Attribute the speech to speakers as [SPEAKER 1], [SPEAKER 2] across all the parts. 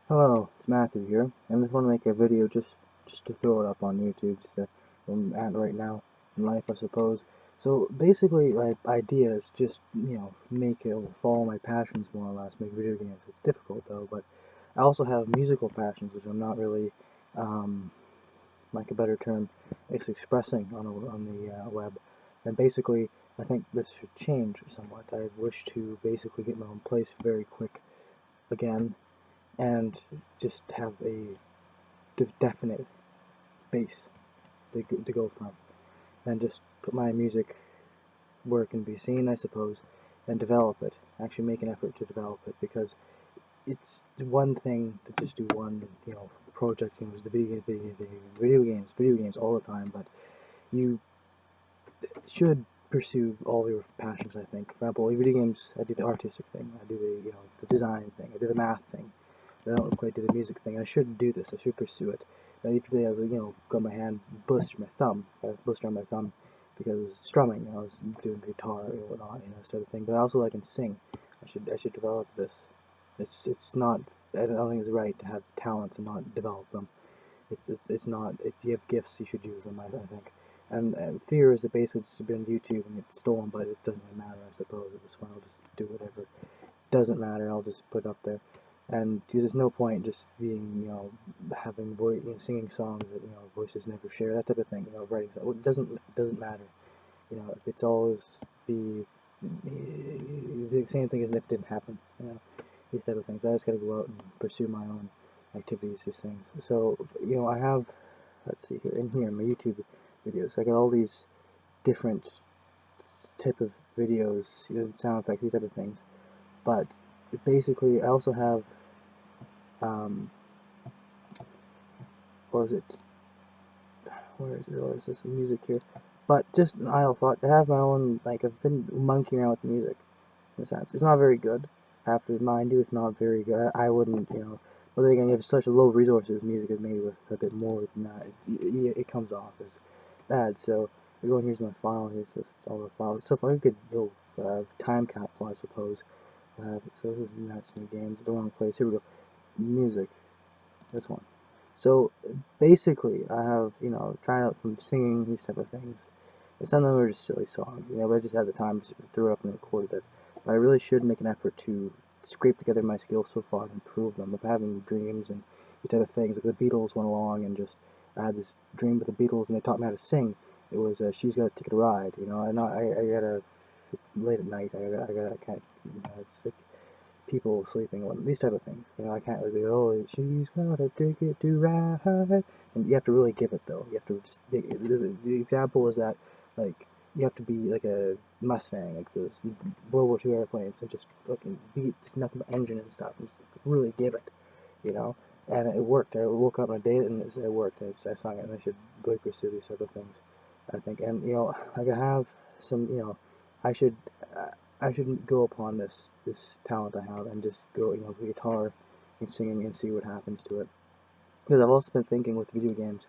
[SPEAKER 1] Hello, it's Matthew here, and I just want to make a video just to throw it up on YouTube, just where I'm at right now in life, I suppose. So basically, my idea is just make it follow my passions more or less, make video games. It's difficult though, but I also have musical passions, which I'm not really, um, like a better term, is expressing on the web. And basically, I think this should change somewhat. I wish to basically get my own place very quick again and just have a definite base to go from, and just put my music where it can be seen, I suppose, and develop it. Actually, make an effort to develop it, because it's one thing to just do one, project, the video games all the time, but you should pursue all your passions. I think, for example, video games, I do the artistic thing, I do the design thing, I do the math thing. I don't quite do the music thing. I should do this. I should pursue it. Now, yesterday I was, got my hand blistered my thumb. I had a blister on my thumb because I was strumming. I was doing guitar and whatnot, sort of thing. But I also can sing. I should develop this. It's not. I don't think it's right to have talents and not develop them. It's not. It's you have gifts. You should use them. I think. And fear is that basically just been on YouTube and it's stolen, but it doesn't really matter. I suppose at this point I'll just do whatever. Doesn't matter. I'll just put it up there. And there's no point just being, having voice, singing songs that voices never share, that type of thing. Writing songs. It doesn't matter. It's always be the same thing as if it didn't happen. These type of things. I just gotta go out and pursue my own activities, these things. So I have, let's see here, in here my YouTube videos. I got all these different type of videos, sound effects, these type of things. But basically, I also have um, what is it? Where is it? Where is this music here? But just an idle thought, to have my own, like, I've been monkeying around with music, in a sense. It's not very good. I have to mind you, it's not very good. I wouldn't, but then again, you have such low resources, music is made with a bit more than that. It comes off as bad, so I go and here's my file, here's just all the files. So if I could build time capsule, I suppose. So this is Nuts New Games, the wrong place. Here we go. Music, this one. So basically, I have, tried out some singing, these type of things. And some of them are just silly songs, but I just had the time to throw it up and recorded it. But I really should make an effort to scrape together my skills so far and improve them. Of having dreams and these type of things. Like the Beatles went along and just, I had this dream with the Beatles and they taught me how to sing. It was, She's Got a Ticket to Ride, and I gotta, it's late at night, I can't, it's like, people sleeping, these type of things. I can't really go, oh, she's got a ticket to ride. And you have to really give it, though. You have to just, the example is that, like, you have to be like a Mustang, like those World War II airplanes, and just fucking beat, just nothing but engine and stuff, and just really give it, you know? And it worked. I woke up on a day and it worked. I sung it, and I should really pursue these type of things, I think. And, like I have some, I should, I should go upon this talent I have and just go, the guitar and singing and see what happens to it. Because I've also been thinking with video games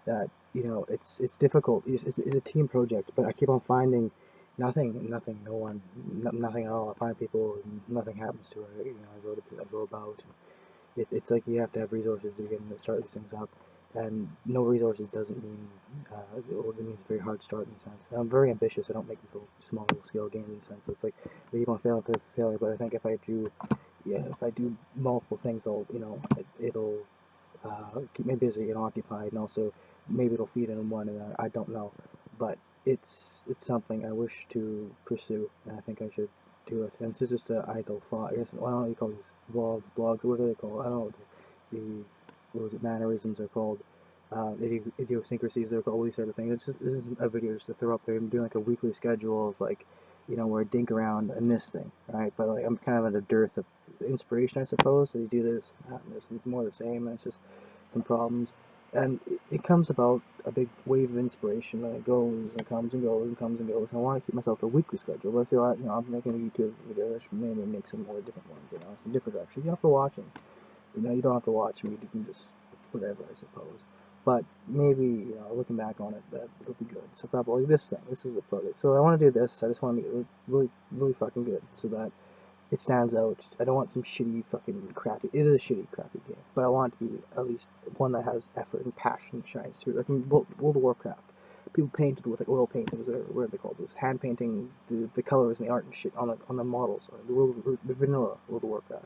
[SPEAKER 1] that it's difficult. It's a team project, but I keep on finding nothing, no one, nothing at all. I find people, and nothing happens to it. I go about. It's like you have to have resources to begin to start these things up, and no resources doesn't mean it means a very hard start in a sense. And I'm very ambitious. I don't make these little small little scale games in a sense. So it's like I keep on failing. But I think if I do, yeah, if I do multiple things, it'll keep me busy and occupied, and also maybe it'll feed into one, and I don't know. But it's something I wish to pursue, and I think I should do it. And this is just an idle thought. I guess, well, I don't know what you call these blogs, what are they called? I don't know what what was it, mannerisms are called. Idiosyncrasies, they're called, all these sort of things. This is a video just to throw up there. I'm doing like a weekly schedule of like, where I dink around in this thing, right? But like I'm kind of at a dearth of inspiration, I suppose. So you do this, that, and this, and it's more the same, and it's just some problems. And it comes about a big wave of inspiration, and it goes and comes and goes and comes and goes. And I want to keep myself a weekly schedule, but I feel like, I'm making a YouTube video, I should maybe make some more different ones, some different directions. You have to watch them. You don't have to watch me, you can just whatever, I suppose. But maybe, looking back on it, that it'll be good. So, for example, like this thing, this is the project. So I want to do this, I just want to make it really, really fucking good, so that it stands out. I don't want some shitty fucking crappy. It is a shitty crappy game, but I want it to be at least one that has effort and passion shines through. Like in World of Warcraft, people painted with like oil paintings, or what are they called? Those hand painting the colors and the art and shit on the models. The vanilla World of Warcraft,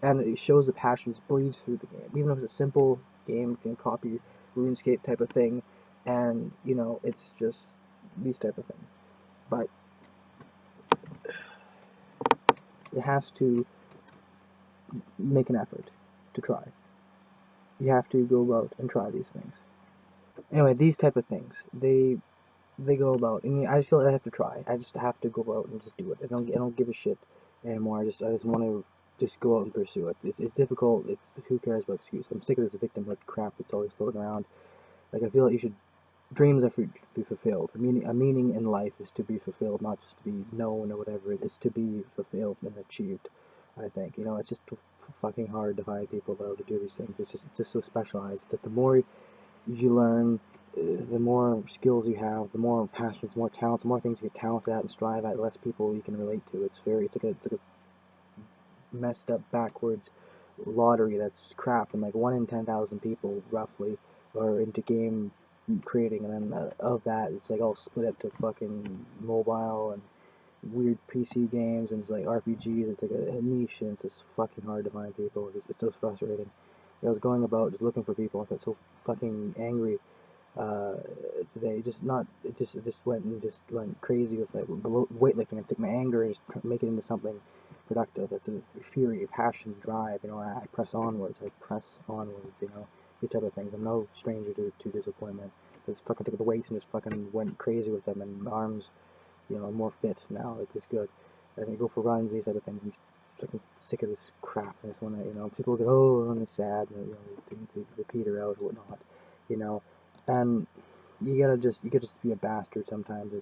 [SPEAKER 1] and it shows the passion just bleeds through the game. Even if it's a simple game, you can copy RuneScape type of thing, and you know it's just these type of things. But it has to make an effort to try. You have to go out and try these things. Anyway, these type of things, they go about, and I just feel like I have to try. I just have to go out and just do it. I don't give a shit anymore. I just want to just go out and pursue it. It's difficult. It's who cares about excuse. I'm sick of this victimhood crap that's always floating around. Like I feel like you should dreams are to be fulfilled. A meaning in life is to be fulfilled, not just to be known or whatever. It is to be fulfilled and achieved. I think it's just fucking hard to find people though to do these things. It's just so specialized. It's like the more you learn, the more skills you have, the more passions, more talents, the more things you get talented at and strive at, the less people you can relate to. It's like a messed up backwards lottery that's crap, and like 1 in 10,000 people roughly are into game creating, and then of that it's like all split up to fucking mobile and weird PC games, and it's like RPGs. It's like a niche, and it's just fucking hard to find people. It's so frustrating. I was going about just looking for people. I got so fucking angry uh, today. It just went crazy with like weightlifting. I take my anger and just make it into something productive. It's a fury, passion, drive. I press onwards. I press onwards. These type of things. I'm no stranger to disappointment. Just fucking took the weights and just fucking went crazy with them, and my arms, I'm more fit now. It's good. I think go for runs, these type of things. I'm fucking sick of this crap. I just want to, people go, oh, I'm sad, and, they peter out or whatnot, you know, and you gotta just be a bastard sometimes.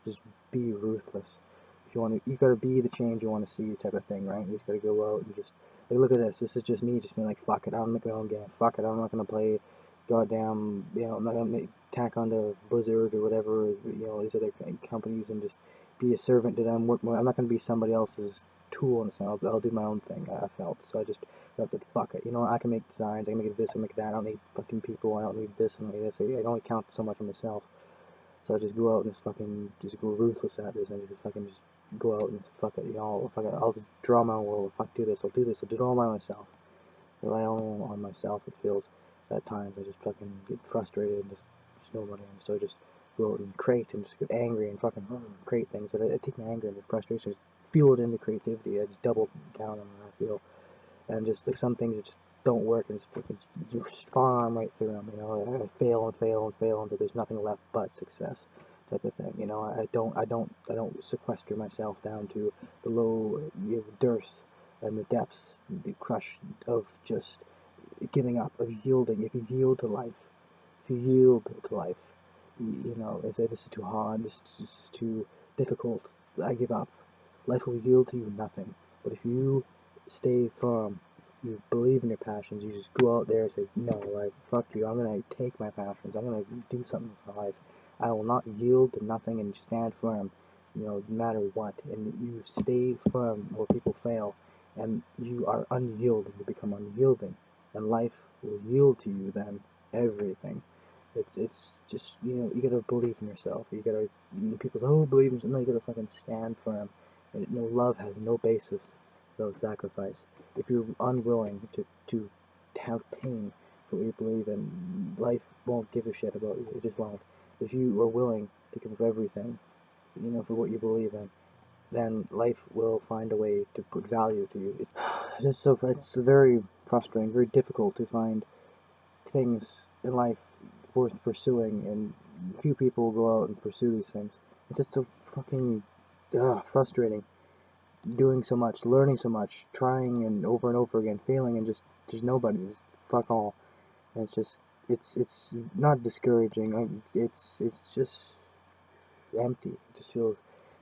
[SPEAKER 1] Just be ruthless. If you want to, you gotta be the change you want to see, type of thing, right? You just gotta go out and just, like, look at this. This is just me, just being like, fuck it, I'm making my own game. Fuck it, I'm not gonna play goddamn, I'm not gonna tack onto Blizzard or whatever, these other companies, and just be a servant to them. I'm not gonna be somebody else's tool in a sense. I'll do my own thing. I felt so. I said, fuck it. I can make designs. I can make this. I can make that. I don't need fucking people. I don't need this. I don't need this. I can only count so much on myself. So I just go out and just go ruthless at this, and just go out and just fuck it. Fuck it. I'll just draw my own world. Fuck, do this. I'll do this. I'll do it all by myself. Rely only on myself. It feels at times. I just fucking get frustrated and just nobody. And so I just go out and create and just get angry and fucking create things. But I take my anger and the frustration, just fuel it into creativity. I just double down on what I feel, and just like some things that just don't work, and just fucking storm right through them. I fail and fail and fail until there's nothing left but success, type of thing. I don't sequester myself down to the low dearth and the depths, the crush of just giving up, of yielding. If you yield to life, if you yield to life, and say this is too hard, this is too difficult, I give up. Life will yield to you nothing. But if you stay firm, you believe in your passions, you just go out there and say, no, like, fuck you, I'm gonna take my passions, I'm gonna do something for life. I will not yield to nothing, and stand firm, no matter what. And you stay firm where people fail, and you are unyielding, you become unyielding, and life will yield to you then everything. It's just, you gotta believe in yourself. You gotta, people say, oh, believe in yourself. No, you gotta fucking stand firm. And love has no basis without sacrifice. If you're unwilling to have pain for what you believe in, life won't give a shit about you. It just won't. If you are willing to give up everything, for what you believe in, then life will find a way to put value to you. It's very frustrating, very difficult to find things in life worth pursuing, and few people go out and pursue these things. It's just so fucking frustrating. Doing so much, learning so much, trying and over again, failing, and just nobody, just fuck all. And it's not discouraging. It's just empty. It just feels.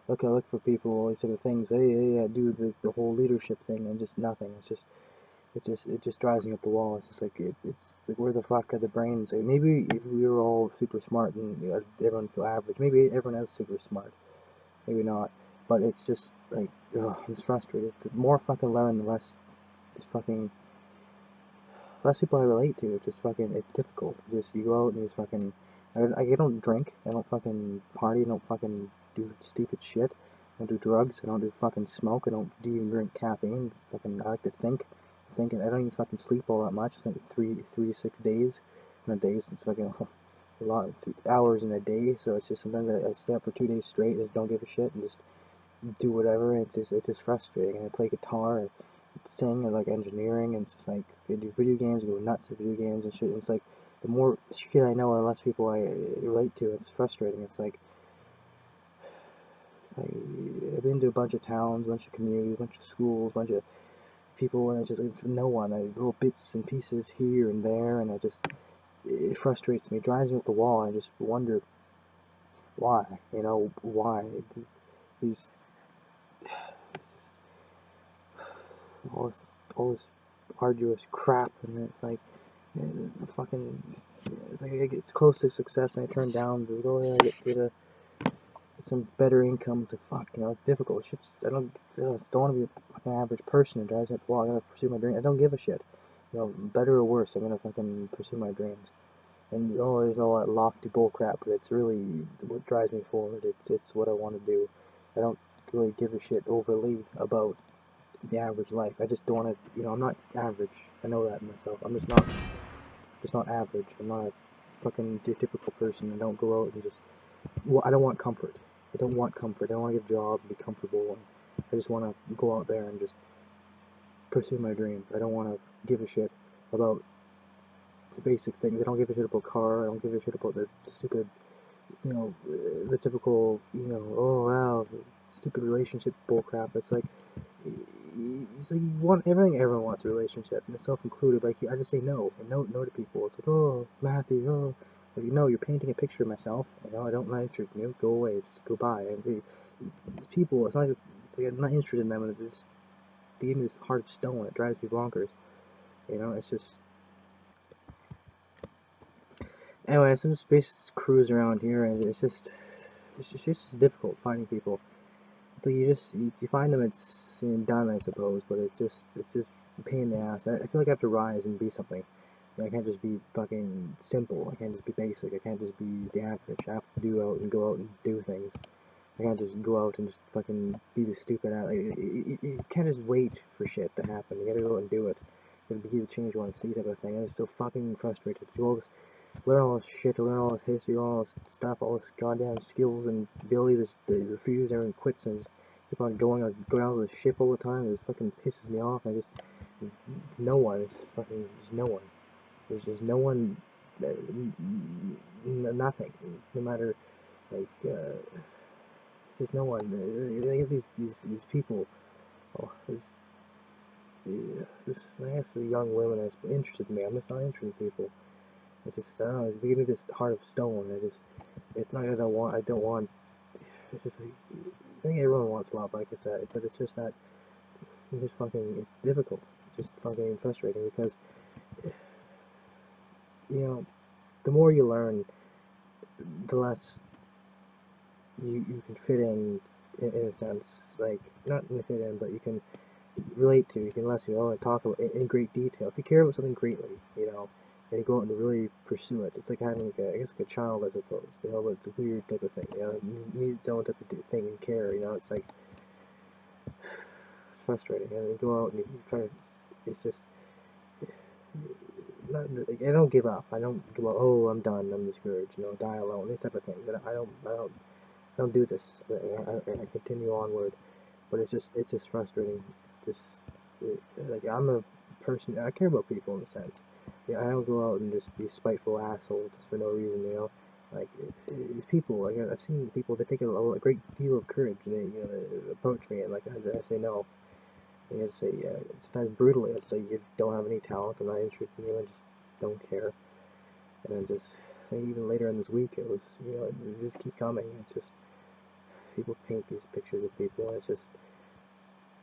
[SPEAKER 1] I look for people, all these sort of things. Hey, I do the whole leadership thing, and just nothing. It just drives me up the wall. It's just like it's like, where the fuck are the brains? Like, maybe if we were all super smart and everyone feel average, maybe everyone is super smart. Maybe not. but it's just like, ugh, I'm just frustrated. The more I fucking learn, the less people I relate to. It's just fucking, it's difficult. Just, you go out and you just fucking, I don't drink, I don't fucking party, I don't fucking do stupid shit, I don't do drugs, I don't do fucking smoke, I don't even drink caffeine, fucking, I like to think, and I don't even fucking sleep all that much. It's like 3 to 6 days, in a day, it's fucking a lot, 3 hours in a day, so it's just, sometimes I stay up for 2 days straight, and just don't give a shit, and just do whatever, and it's just frustrating. And I play guitar, and sing, and like engineering, and it's just like, I do video games, I go nuts at video games and shit, and it's like, the more shit I know, the less people I relate to. It's frustrating. It's like I've been to a bunch of towns, a bunch of communities, a bunch of schools, a bunch of people, and it's just it's no one. Little bits and pieces here and there, and it frustrates me, it drives me up the wall, and I just wonder why, why these it's just all this all this arduous crap, and it's like, fucking, it's like I get close to success and I turn down to go, yeah, get some better income. It's like, fuck, it's difficult. I just don't want to be a fucking average person. It drives me up the wall. I gotta pursue my dream. I don't give a shit. Better or worse, I'm gonna fucking pursue my dreams. And there's all that lofty bull crap, but it's really what drives me forward. It's what I want to do. I don't really give a shit overly about the average life. I just don't want to. I'm not average. I know that in myself. I'm just not average. I'm not a fucking typical person. I don't go out and just. Well, I don't want comfort. I don't want comfort. I don't want to get a job and be comfortable. And I just want to go out there and just pursue my dreams. I don't want to give a shit about the basic things. I don't give a shit about car. I don't give a shit about the stupid, the typical, oh wow, stupid relationship bullcrap. It's like you want everything. Everyone wants a relationship, myself included. Like, I just say no and no to people. It's like, oh, Matthew, oh, like, you're painting a picture of myself. I don't like interested in you. Go away, just go by. And see, these people, it's like I'm not interested in them, and they give me this heart of stone. It drives me bonkers. It's just. Anyway, so I'm just basically cruise around here, and it's just difficult finding people. So you find them, it's done, I suppose, but it's just a pain in the ass. I feel like I have to rise and be something. I can't just be fucking simple. I can't just be basic. I can't just be the average. I have to go out and do things. I can't just go out and just fucking be the stupid ass. You can't just wait for shit to happen. You gotta go out and do it. You gotta be the change you want to see, type of thing. I'm so fucking frustrated. Do all this, learn all this shit, to learn all this history, all this stuff, all this goddamn skills and abilities. They refuse, everyone quits, and just keep on going. I go down to the ship all the time. It just fucking pisses me off. No one. It's just fucking, just no one. There's just no one, nothing. No matter, like, it's just no one. They get these people. Oh, I guess the young women that's interested in me. I'm just not interested in people. It's just, I don't know, they give me this heart of stone. It's not that I don't want, it's just, I think everyone wants love, like I said, but it's just that, it's difficult. It's just fucking frustrating because, the more you learn, the less you can fit in a sense, like, not fit in, but you can relate to, you can less, and talk about in great detail. If you care about something greatly, and you go out and really pursue it, it's like having, I guess, like a child, I suppose, but it's a weird type of thing, it needs its own type of thing and care, it's like, it's frustrating, you go out and you try to, it's just, I don't give up, I don't go, oh, I'm done, I'm discouraged, die alone, this type of thing, but I don't do this, I continue onward, but it's just frustrating, just, like, I'm a person, I care about people in a sense, I don't go out and just be a spiteful asshole just for no reason, like, these people, like, I've seen people that take a great deal of courage, and they approach me, and, like, I say no, and I say, sometimes brutally, I say, you don't have any talent, I'm not interested in you, I just don't care, and then just, even later in this week, it was, it just keep coming, it's just, people paint these pictures of people, and it's just,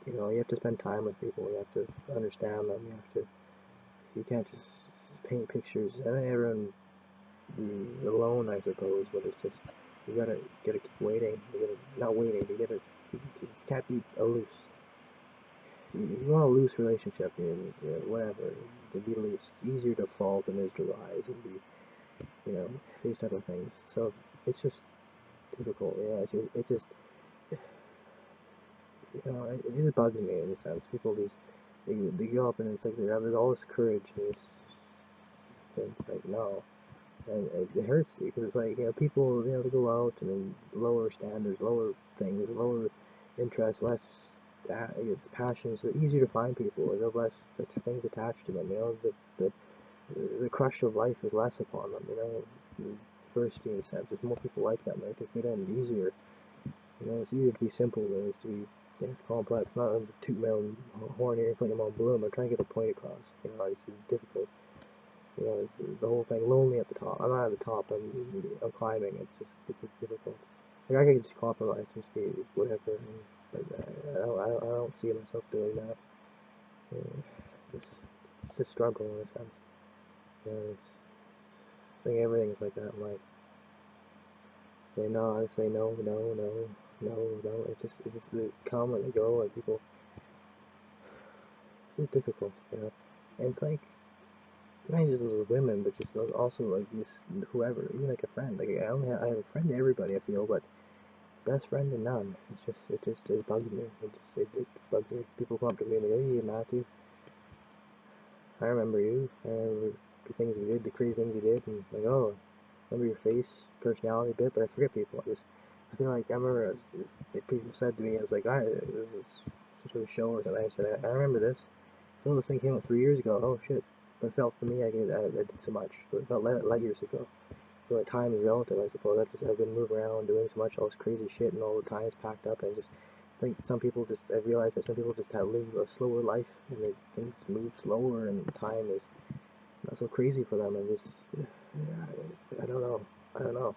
[SPEAKER 1] you have to spend time with people, you have to understand them, you can't just paint pictures, and everyone is alone, I suppose, but it's just, You gotta keep waiting. You gotta not waiting. You just can't be loose. You want a loose relationship, whatever. To be loose, it's easier to fall than it is to rise, and be, these type of things. So it's just difficult. It's just, it just bugs me in a sense. People they go up and it's like they have all this courage and it's like no. And it hurts you because it's like, people, they go out and then lower standards, lower things, lower interest, less, I guess, passions. It's easier to find people, and less things attached to them. The the crush of life is less upon them. Diversity in a sense. There's more people like them. They can fit in easier. It's easier to be simple than it is to be. It's complex. Not toot my own horn here, like I'm on bloom. I'm trying to get a point across. It's difficult. It's the whole thing. Lonely at the top. I'm not at the top. I'm climbing. It's just difficult. Like I could just compromise and just be whatever. But I don't see myself doing that. It's a struggle in a sense. I think everything's like that in life. Say no, I say no, no, no, no, no. It come and go, and people. It's just difficult. And it's like, not just with women, but just also like this, whoever, even like a friend. Like I have a friend to everybody, I feel, but best friend to none. It bugs me. It bugs me. People come up to me and they go, "Hey, Matthew, I remember you. I remember the things you did, the crazy things you did," and like, oh, I remember your face, personality a bit, but I forget people. I feel like I remember like people said to me, I was like, this was such a show or something. I said, I remember this. So this thing came out 3 years ago. Oh shit. But it felt for me, I did so much. But it felt light years ago. So like time is relative, I suppose. I've been moving around, doing so much, all this crazy shit, and all the time's packed up. And I just think I realized that some people just live a slower life, and things move slower, and time is not so crazy for them. And just, I don't know. I don't know.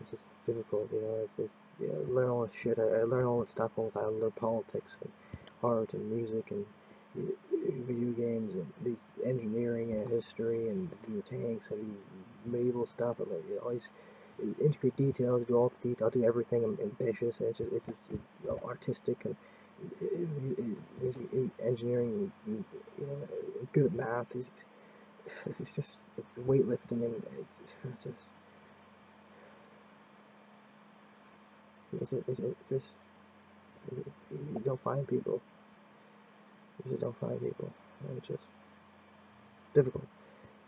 [SPEAKER 1] It's just difficult, learn all this shit. I learn all this stuff all the time. I learn politics and art and music and video games and these engineering and history and do tanks and medieval stuff and like, all these intricate details. Do all the detail. Do everything. I'm ambitious and it's just artistic and engineering. Good at math. It's weightlifting and it's just. You don't find people. You just don't find people. And it's just difficult.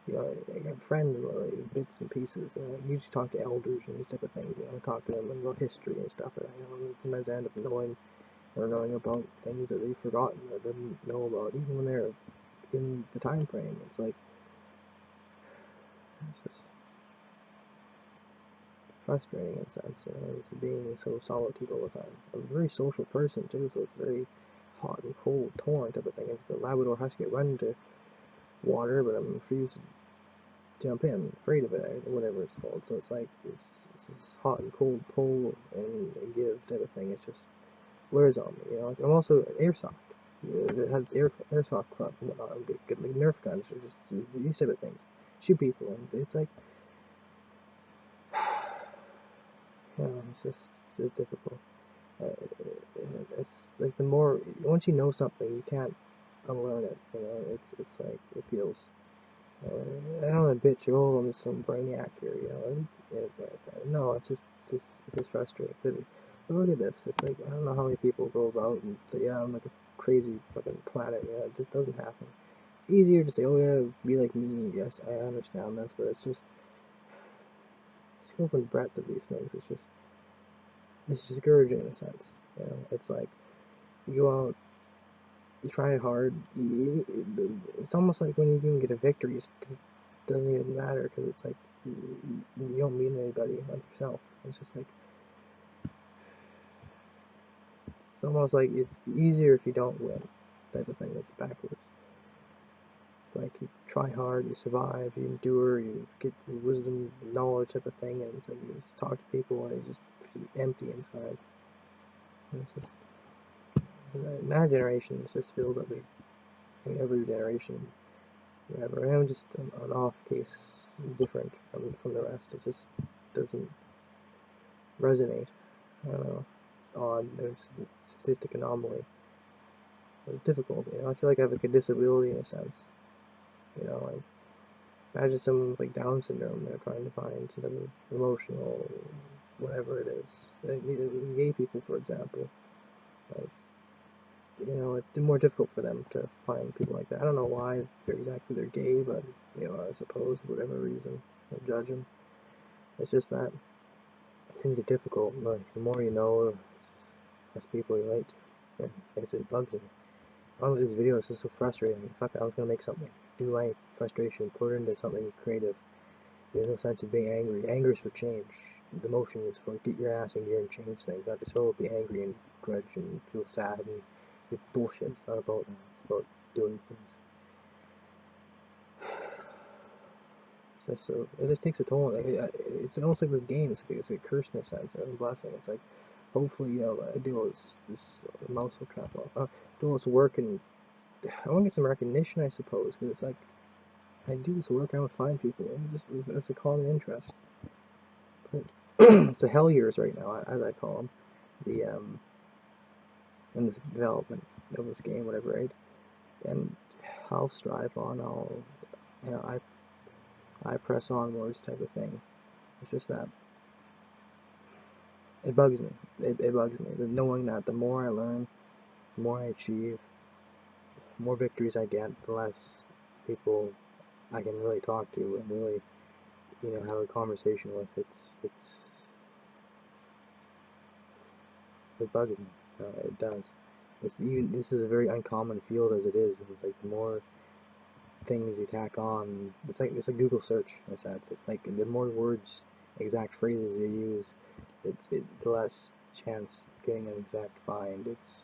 [SPEAKER 1] I got friends, like, bits and pieces. I usually talk to elders and these type of things. I talk to them about history and stuff. Sometimes I end up knowing about things that they've forgotten or didn't know about, even when they're in the time frame. It's like, it's just frustrating in a sense, it's being so solitude all the time. I'm a very social person too, so it's very hot and cold, torn type of thing. If the Labrador Husky run into water, but I'm refused to jump in, I'm afraid of it, or whatever it's called. So it's like this hot and cold pull and give type of thing. It just wears on me, I'm also airsoft. It has airsoft club and whatnot. Good, like Nerf guns or just these type of things. Shoot people, and it's like, it's just difficult. Uh, it's like the more, once you know something, you can't unlearn it. It's like it feels. I don't want to bitch. Oh, I'm some brainiac here. No, it's just frustrating. But look at this. It's like I don't know how many people go about and say, yeah, I'm like a crazy fucking planet. It just doesn't happen. It's easier to say, oh yeah, be like me. Yes, I understand this, but it's just scope and breadth of these things. It's discouraging in a sense. It's like you go out, you try hard. It's almost like when you even get a victory, it doesn't even matter because it's like you don't meet anybody like yourself. It's just like it's almost like it's easier if you don't win, type of thing. It's backwards. It's like you try hard, you survive, you endure, you get the wisdom, knowledge type of thing, and it's like you just talk to people and you just feel empty inside. And it's just my generation just feels like every generation. Whatever. I'm just an off case, different from the rest. It just doesn't. resonate. I don't know. It's odd. There's a statistic anomaly. It's difficult. You know, I feel like I have like a disability in a sense. You know, like imagine someone with like Down syndrome. They're trying to find some type of emotional, whatever it is. Like, gay people, for example. Like, you know, it's more difficult for them to find people like that. I don't know why they're gay, but you know, I suppose for whatever reason, don't judge them. It's just that things are difficult. Like the more you know, it's just less people relate to. And it bugs me. All of these videos are so frustrating. Fuck, I was gonna make something. Do my frustration, put it into something creative. There's no sense of being angry. Anger is for change. The motion is for get your ass in gear and change things. Not just be angry and grudge and feel sad and it's bullshit. It's not about that. It's about doing things. So it just takes a toll. It's almost like this game. It's like a curse in a sense, and a blessing. It's like hopefully, you know, I do all this mouse will trap off. Do all this work and I want to get some recognition, I suppose, because it's like I do this work, I want to find people. It's a common interest. But it's a hell years right now, as I call them. The in this development of this game, whatever, right? And I'll strive on. You know, I press onwards, type of thing. It's just that it bugs me. It bugs me. Knowing that the more I learn, the more I achieve, the more victories I get, the less people I can really talk to and really, you know, have a conversation with. It bugs me. It does. This is a very uncommon field as it is. It's like the more things you tack on, it's like Google search in a sense. It's like the more words, exact phrases you use, the less chance of getting an exact find. It's,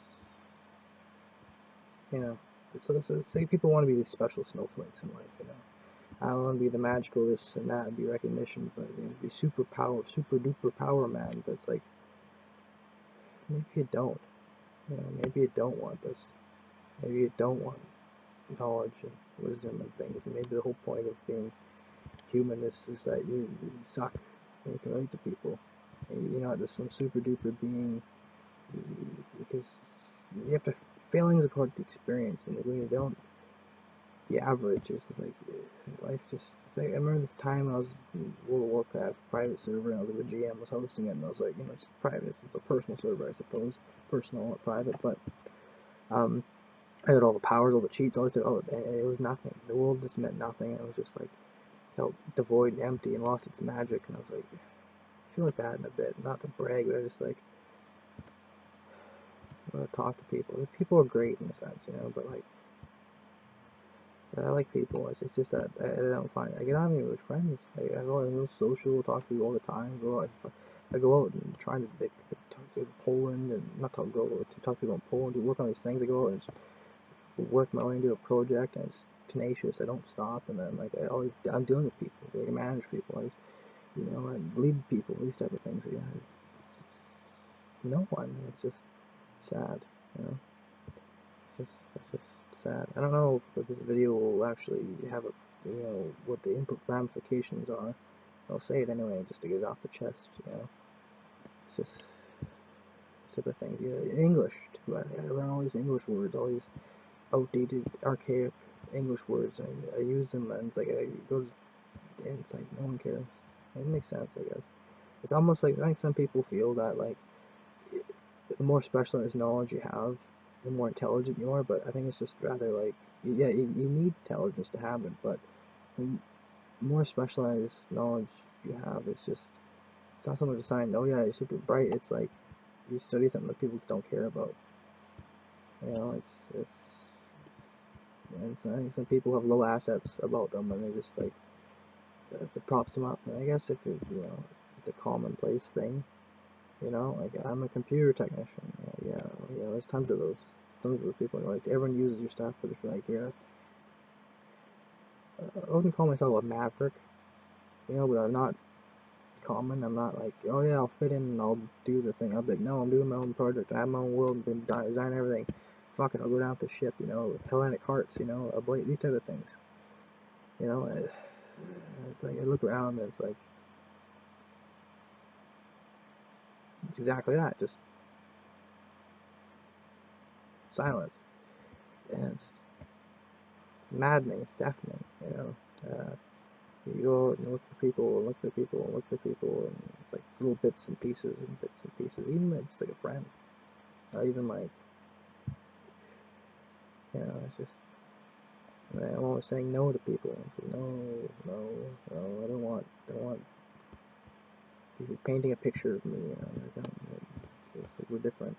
[SPEAKER 1] you know, so say people want to be these special snowflakes in life, you know. I want to be the magical this and that and be recognition, but you know, be super duper power man. But it's like maybe you don't. You know, maybe you don't want this. Maybe you don't want knowledge and wisdom and things. And maybe the whole point of being human is that you suck and you can relate to people. And you're not just some super duper being, because you have to. Failings are part of the experience, and when you don't, the average is just like life. It's like I remember this time I was in World of Warcraft private server, and I was like the GM was hosting it, and I was like, you know, it's private. It's a personal server, I suppose, personal, not private, but I had all the powers, all the cheats, all this. Oh, it was nothing. The world just meant nothing. It was just like felt devoid and empty and lost its magic. And I was like, I feel like that in a bit. Not to brag, but I just like want to talk to people. People are great in a sense, you know. But like, I like people. It's just that I don't find. I get on me with friends. Like, I go out and go social, talk to people all the time. I go out and try to like, talk to Poland and not talk go to talk to people in Poland. To work on these things. I go out and work my way into a project, and it's tenacious. I don't stop, and then like I'm dealing with people. Like, I manage people. You know, I lead people. These type of things. Yeah, it's no one. It's just sad. You know, it's just sad. I don't know if this video will actually have a, you know, what the input ramifications are. I'll say it anyway, just to get it off the chest. You know, it's just this type of things. You know, in English too. I learn all these English words, all these outdated, archaic English words, and I use them, and it's like I go, and it's like no one cares. It makes sense, I guess. It's almost like I think some people feel that like the more specialized knowledge you have, the more intelligent you are. But I think it's just rather like yeah, you need intelligence to have it, but the more specialized knowledge you have, it's not something to sign. Oh yeah, you're super bright. It's like you study something that people just don't care about. You know, I think some people have low assets about them, and they just like it props them up. And I guess if it, you know, it's a commonplace thing. You know, like I'm a computer technician. Yeah, there's tons of those. Tons of people like everyone uses your stuff, but if you're like I wouldn't call myself a maverick, you know, but I'm not common. I'm not like, oh yeah, I'll fit in and I'll do the thing. I'll be like, no, I'm doing my own project. I have my own world and design everything. Fuck it, I'll go down with the ship, you know, Hellenic Hearts, you know, these type of things. You know, it's like I look around and it's like It's exactly that, just silence. And it's maddening, it's deafening, you know. You go out and look for people, and look for people, and look for people, and it's like little bits and pieces and bits and pieces. Even like, just like a friend, not even like, you know, it's just, I'm always saying no to people. I'm saying no, no, no, I don't want people painting a picture of me, you know, it's just like we're different.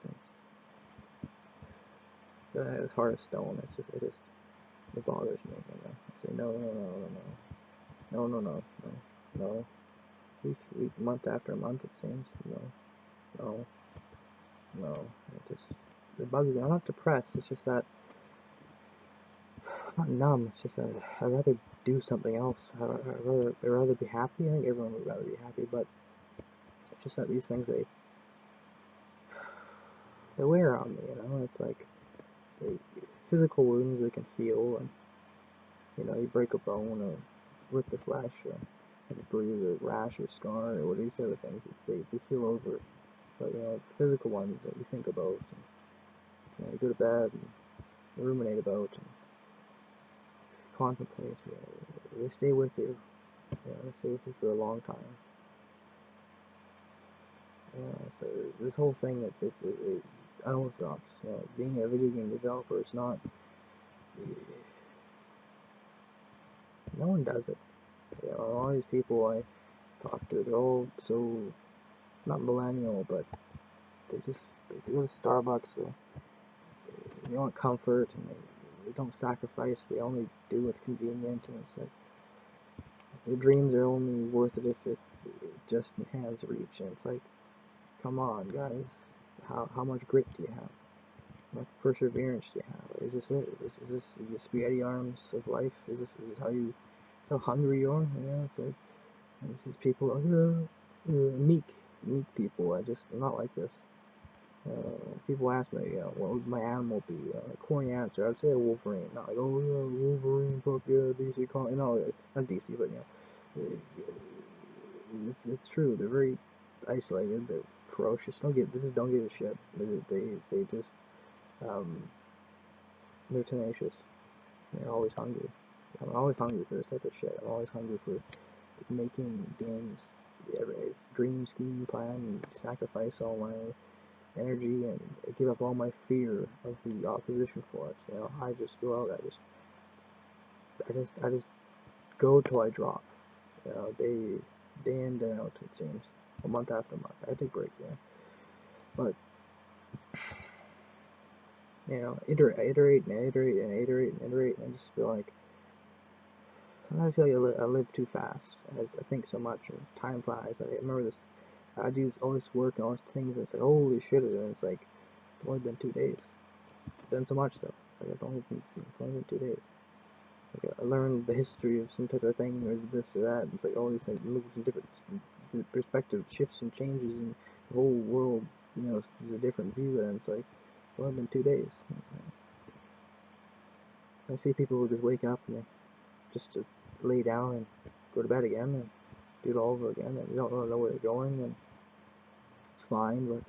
[SPEAKER 1] It's hard as stone, it bothers me, you know. I say no, no, no, no, no, no, no, no, no, no. Week, month after month, it seems, no, no, no, it bugs me. I'm not depressed, it's just that, I'm not numb, it's just that I'd rather do something else. I'd rather be happy. I think everyone would rather be happy, but it's just that these things, they wear on me, you know. It's like, physical wounds, they can heal, and, you know, you break a bone, or rip the flesh, or bruise, or rash, or scar, or what these other things, they heal over. But, you know, the physical ones that you think about, and, you know, you go to bed, and ruminate about, and contemplate, you know, they stay with you. You know, they stay with you for a long time. You know, so this whole thing, it's unorthodox. You know, being a video game developer, it's not. No one does it. You know, all these people I talk to, they're all so not millennial, but they go to Starbucks. They want comfort, and they don't sacrifice. They only do what's convenient, and it's like their dreams are only worth it if it just enhance reach. And it's like, come on, guys, how much grit do you have? How much perseverance do you have? Is this it? Is this the spaghetti arms of life? Is this how hungry you are? You know, it's like, this is people, meek people. I'm not like this. People ask me, what would my animal be? A corny answer. I'd say a Wolverine. Not like, oh yeah, Wolverine, fuck yeah, DC comic. No, not DC, but it's true. They're very isolated. They're ferocious. Don't give a shit. They just they're tenacious. They're always hungry. I'm always hungry for this type of shit. I'm always hungry for making games. It's dream, scheme, plan, sacrifice all my energy and give up all my fear of the opposition for it. You know, I just go out. I just go till I drop. You know, day in, day out. It seems, a month after month. I take breaks, yeah. But you know, iterate and iterate and iterate and iterate, and I just feel like sometimes I feel like I live too fast. As I think so much, and time flies. I remember this. I do all this work and all these things, and it's like, holy shit! And it's like, it's only been 2 days. I've done so much stuff. It's like it's only been 2 days. Like I learned the history of some type of thing, or this or that. And it's like all these things moves in different perspective shifts and changes, and the whole world, you know, is a different view. And it's like it's only been 2 days. I see people who just wake up and they just to lay down and go to bed again and do it all over again, and you don't really know where they're going, and it's fine. But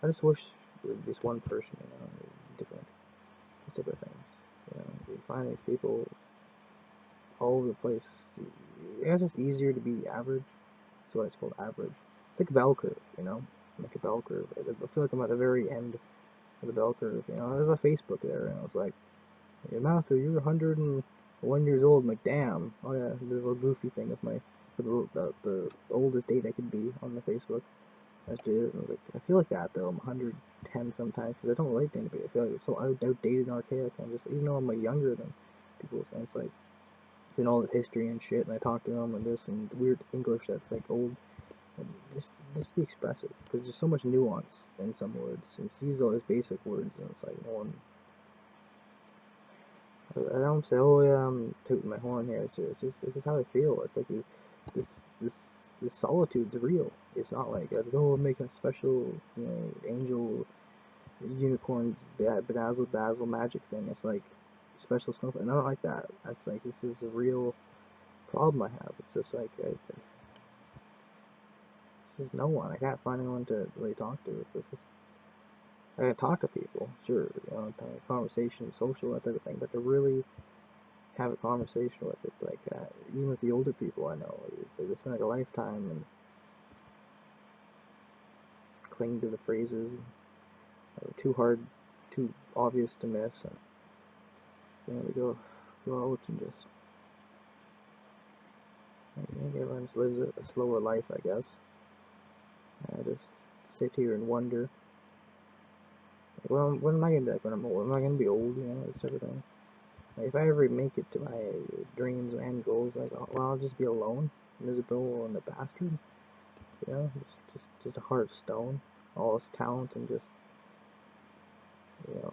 [SPEAKER 1] I just wish this one person, you know, different type of things. You know, you find these people all over the place. I guess it's easier to be average. That's what it's called, average. It's like a bell curve, you know, like a bell curve. I feel like I'm at the very end of the bell curve. You know, there's a Facebook there, and I was like, hey, Matthew, you're 101 years old. I'm like, damn. Oh yeah, the little goofy thing of my the oldest date I could be on the Facebook. I did it, and I was like, I feel like that though. I'm 110 sometimes because I don't relate to anybody. I feel like it's so outdated and archaic. I'm just, even though I'm like younger than people, and it's like in all the history and shit, and I talk to them and this and weird English that's like old. And just be expressive, because there's so much nuance in some words. And use all these basic words, and it's like no one. I don't say, oh yeah, I'm tooting my horn here. It's just how I feel. It's like this solitude's real. It's not like, oh, I'm making a special, you know, angel, unicorn, bedazzled basil magic thing. It's like special stuff, and I don't like that. That's like, this is a real problem I have. It's just like, There's no one. I can't find anyone to really talk to. I can talk to people, sure, conversation, social, that type of thing, but to really have a conversation with, it's like, even with the older people I know, it's like, they spend like a lifetime and cling to the phrases, too hard, too obvious to miss, and, they go out and just, everyone just lives a slower life, I guess. I just sit here and wonder, well, when am I gonna be like when I'm old? Am I gonna be old? This type of thing. Like, if I ever make it to my dreams and goals, like, well, I'll just be alone, miserable, and a bastard. Just a heart of stone, all this talent, and just,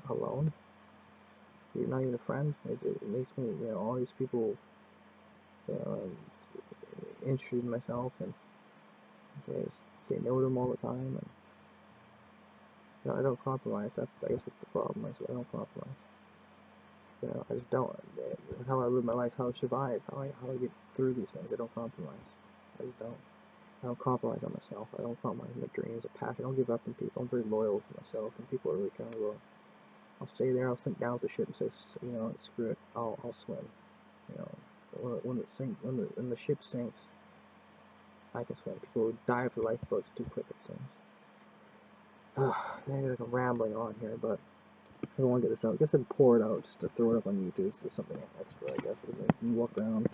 [SPEAKER 1] alone. You're not even a friend. It makes me, all these people, interested in myself, and say no to them all the time, and I don't compromise. I guess that's the problem. I don't compromise. I just don't. That's how I live my life, how I survive, how I get through these things. I don't compromise. I just don't. I don't compromise on myself. I don't compromise on my dreams, a passion. I don't give up on people. I'm very loyal to myself, and people are really kind of loyal. I'll stay there. I'll sink down with the ship and say, screw it. I'll swim. When the ship sinks, I can swim. People die for lifeboats too quick, it seems. I feel like I'm rambling on here, but I don't want to get this out. I guess I'd pour it out just to throw it up on YouTube. This is something extra, I guess, as I can walk around.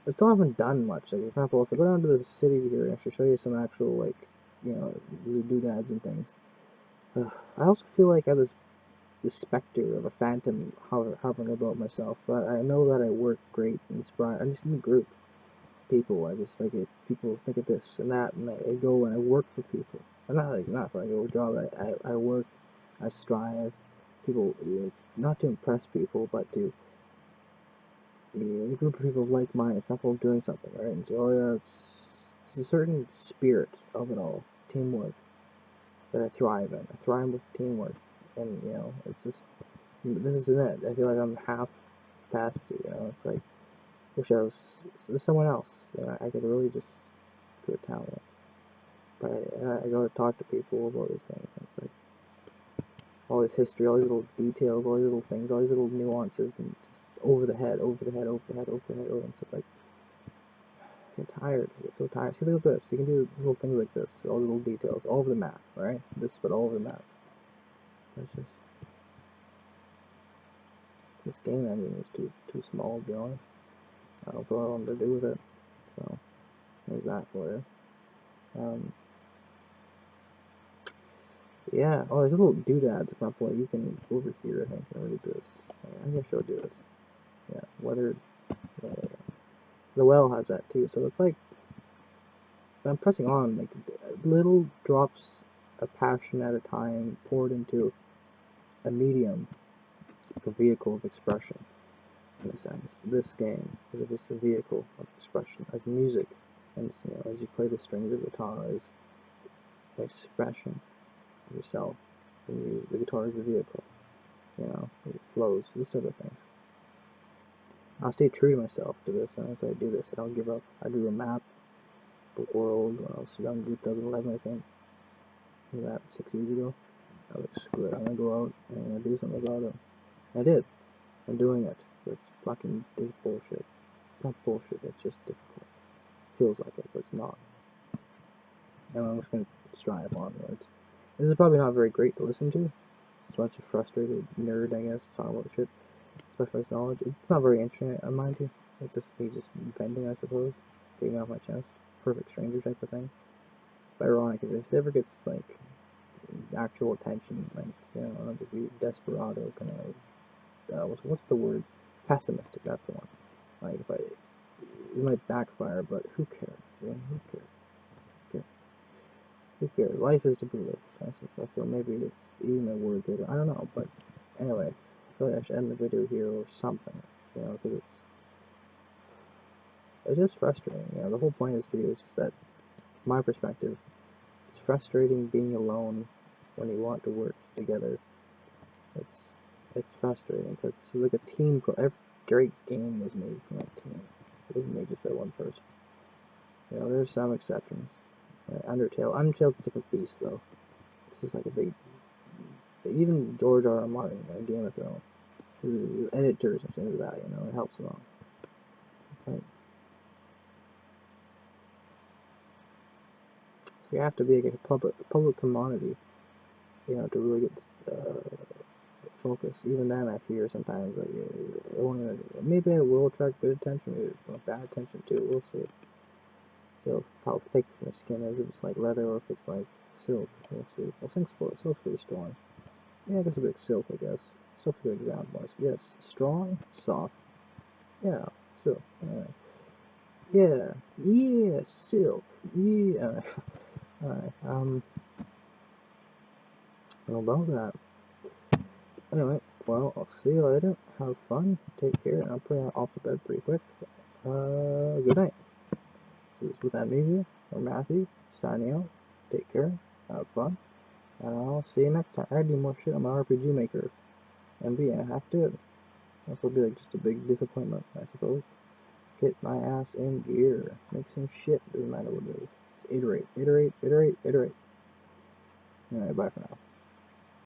[SPEAKER 1] I still haven't done much. Like, for example, if I go down to the city here and actually show you some actual, like, doodads and things, I also feel like I have this specter of a phantom hovering about myself. But I know that I work great and inspire. I'm just in a group. People, I just like it. People think of this and that, and I go and I work for people. I'm not for like a job. I work, I strive. People, not to impress people, but to a group of people of like minded, people doing something, right? And so, it's a certain spirit of it all, teamwork, that I thrive in. I thrive with teamwork, and it's just, this isn't it. I feel like I'm half past it. It's like, wish I was someone else. I could really just do a talent. But I go to talk to people about these things, and it's like all this history, all these little details, all these little things, all these little nuances, and just over the head, over the head, over the head, over the head, over. And it's just like, I get tired. I get so tired. See, look at this. You can do little things like this, all the little details, all over the map, right? This, but all over the map. It's just, this game engine is too small, to be honest. I don't know what I wanted to do with it. So, there's that for you. Yeah, oh, there's little doodads, for example, you can, over here, I think, I already do this. I think I should do this. Yeah, weathered, the well has that too, so it's like, I'm pressing on, like, little drops of passion at a time, poured into a medium. It's a vehicle of expression, in a sense. This game is just a vehicle of expression, as music, and, as you play the strings of guitar, is expression of yourself. The guitar is the vehicle. It flows, this type of things. I'll stay true to myself to this, and as I do this, I don't give up. I drew a map, the world, when I was young, 2011, I think. Was that 6 years ago? I was like, screw it, I'm gonna go out and I'm gonna do something about it. I did. I'm doing it. This bullshit. Not bullshit, it's just difficult. Feels like it, but it's not. And I'm just gonna strive onwards. This is probably not very great to listen to. It's a bunch of frustrated nerd, I guess, talking about shit. Specialized knowledge. It's not very interesting, mind you. It's just me just venting, I suppose. Getting off my chest. Perfect stranger type of thing. But ironic, if it ever gets, like, actual attention, like, I'll just be desperado, kind of, what's the word? Pessimistic, that's the one. Like, it might backfire, but who cares? Who cares? Who cares? Life is to be lived. I feel maybe it's eating my words later. I don't know, but anyway, I feel like I should end the video here or something, because it's just frustrating. The whole point of this video is just that, from my perspective, it's frustrating being alone when you want to work together. It's frustrating because this is like a team. Every great game was made from a team. It wasn't made just by one person. There's some exceptions. Undertale. Undertale's a different beast, though. This is like a big... Even George R. R. Martin, Game of Thrones, his editors and things like that, you know, it helps him out. Like, so you have to be like a public commodity, you know, to really get focus. Even then, I fear sometimes, like, maybe it will attract good attention, maybe bad attention too. We'll see. So how thick the skin is, if it's like leather or if it's like silk. We'll see. Well, silk's pretty strong. Yeah, I guess it's like silk, I guess. Silk's a good example. Yes, strong, soft. Yeah, silk. Yeah, yeah, silk. Yeah. Alright, how about that? Anyway, well, I'll see you later. Have fun. Take care. I'll put you off to bed pretty quick. Good night. This is with Amnesia, or Matthew, signing out. Take care. Have fun. And I'll see you next time. I gotta do more shit on my RPG Maker. MB, I have to. This will be like just a big disappointment, I suppose. Get my ass in gear. Make some shit. Doesn't matter what it is. Just iterate, iterate, iterate, iterate. Alright, bye for now.